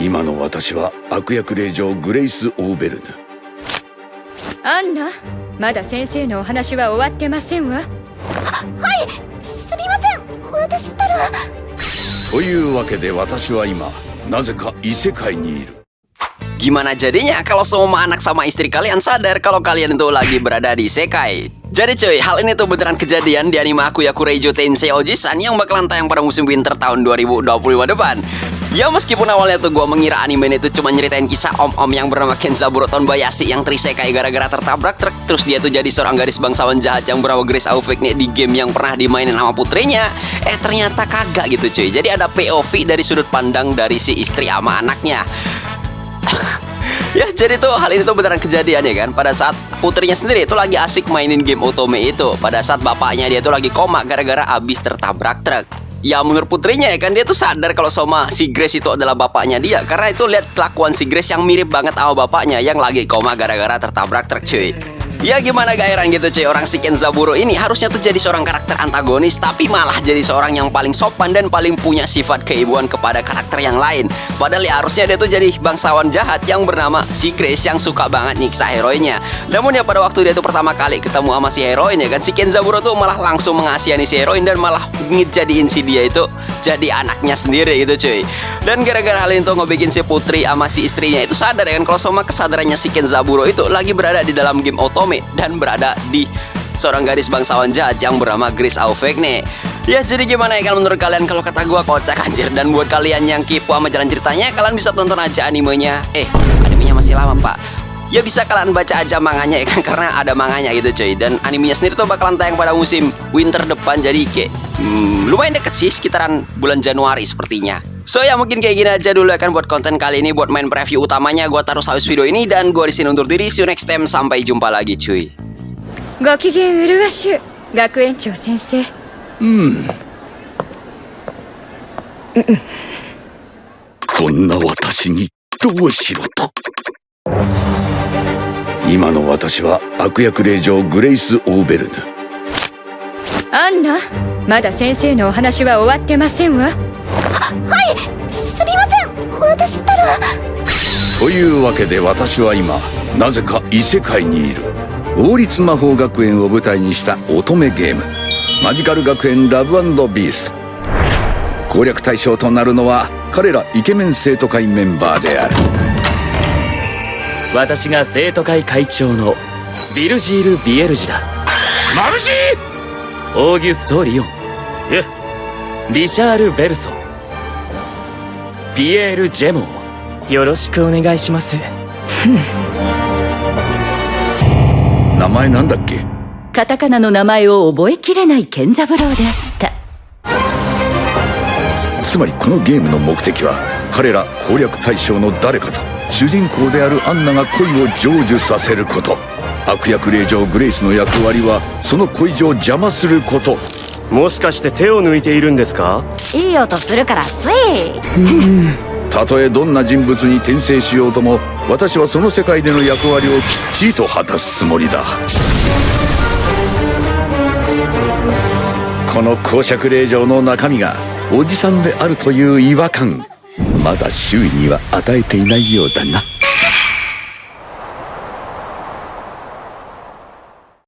今の私は悪役令嬢グレイス・オーベルヌ。アンナ、まだ先生のお話は終わってませんわ。はい、すみません。私ったら。というわけで私は今なぜか異世界にいる。 Gimana jadinya kalau semua anak sama istri kalian sadar kalau kalian tuh lagi berada di Isekai? Jadi cuy, hal ini tuh beneran kejadian di anime Akuyaku Reijo Tensei Oji-san yang bakalan tayang pada musim winter tahun 2025 depan. Ya meskipun awalnya tuh gue mengira anime ini tuh cuma nyeritain kisah om-om yang bernama Kenzaburo Tonbayashi yang terisekai gara-gara tertabrak truk, terus dia tuh jadi seorang gadis bangsawan jahat yang bernama Grace Aufek nih di game yang pernah dimainin sama putrinya. Ternyata kagak gitu cuy. Jadi ada POV dari sudut pandang dari si istri sama anaknya. Ya jadi tuh hal ini tuh beneran kejadian ya kan. Pada saat putrinya sendiri itu lagi asik mainin game Otome itu, pada saat bapaknya dia tuh lagi koma gara-gara abis tertabrak truk. Ya menurut putrinya ya kan, dia tuh sadar kalau sama si Grace itu adalah bapaknya dia, karena itu lihat kelakuan si Grace yang mirip banget sama bapaknya yang lagi koma gara-gara tertabrak truk cuy. Ya gimana gak heran gitu cuy, orang si Kenzaburo ini harusnya tuh jadi seorang karakter antagonis, tapi malah jadi seorang yang paling sopan dan paling punya sifat keibuan kepada karakter yang lain. Padahal ya harusnya dia tuh jadi bangsawan jahat yang bernama si Grace yang suka banget nyiksa heroinnya. Namun ya pada waktu dia tuh pertama kali ketemu sama si heroin ya kan, si Kenzaburo tuh malah langsung mengasihani si heroin dan malah ngejadiin si dia itu jadi anaknya sendiri gitu cuy. Dan gara-gara hal itu ngebikin si putri sama si istrinya itu sadar ya kan, kalau sama kesadarannya si Kenzaburo itu lagi berada di dalam game Otome dan berada di seorang gadis bangsawan jahat yang bernama Grace Aufek nih. Ya jadi gimana ya kalau menurut kalian? Kalau kata gua kocak anjir. Dan buat kalian yang kepo sama jalan ceritanya, kalian bisa tonton aja animenya. Animenya masih lama pak. Ya bisa kalian baca aja manganya ya kan, karena ada manganya gitu coy. Dan animenya sendiri tuh bakalan tayang pada musim winter depan. Jadi kayak lumayan deket sih, sekitaran bulan Januari sepertinya. So ya mungkin kayak gini aja dulu ya kan buat konten kali ini. Buat main preview utamanya gua taruh habis video ini, dan gua di sini undur diri. See you next time, sampai jumpa lagi cuy. ごきげんうるわしゅ、学園長先生。こんな私にどうしろと。今の私は悪役令嬢グレイス・オーベルヌ。アンナ、まだ先生のお話は終わってませんわ。はい、すみません。私ったら。というわけで私は今なぜか異世界にいる。王立魔法学園を舞台にした乙女ゲーム、マジカル学園ラブ&ビースト。攻略対象となるのは彼らイケメン生徒会メンバーである。私が生徒会会長のビルジール・ビエルジだ。眩しい。オーギュスト・リオン、リシャール・ヴェルソン、ピエール・ジェモン、よろしくお願いします。名前なんだっけ？カタカナの名前を覚えきれないケンザブローであった。つまりこのゲームの目的は彼ら攻略対象の誰かと主人公であるアンナが恋を成就させること。悪役令嬢グレイスの役割はその恋路を邪魔すること。もしかして手を抜いているんですか？いい音するからつい。たとえどんな人物に転生しようとも、私はその世界での役割をきっちりと果たすつもりだ。この公爵令嬢の中身がおじさんであるという違和感、まだ周囲には与えていないようだな。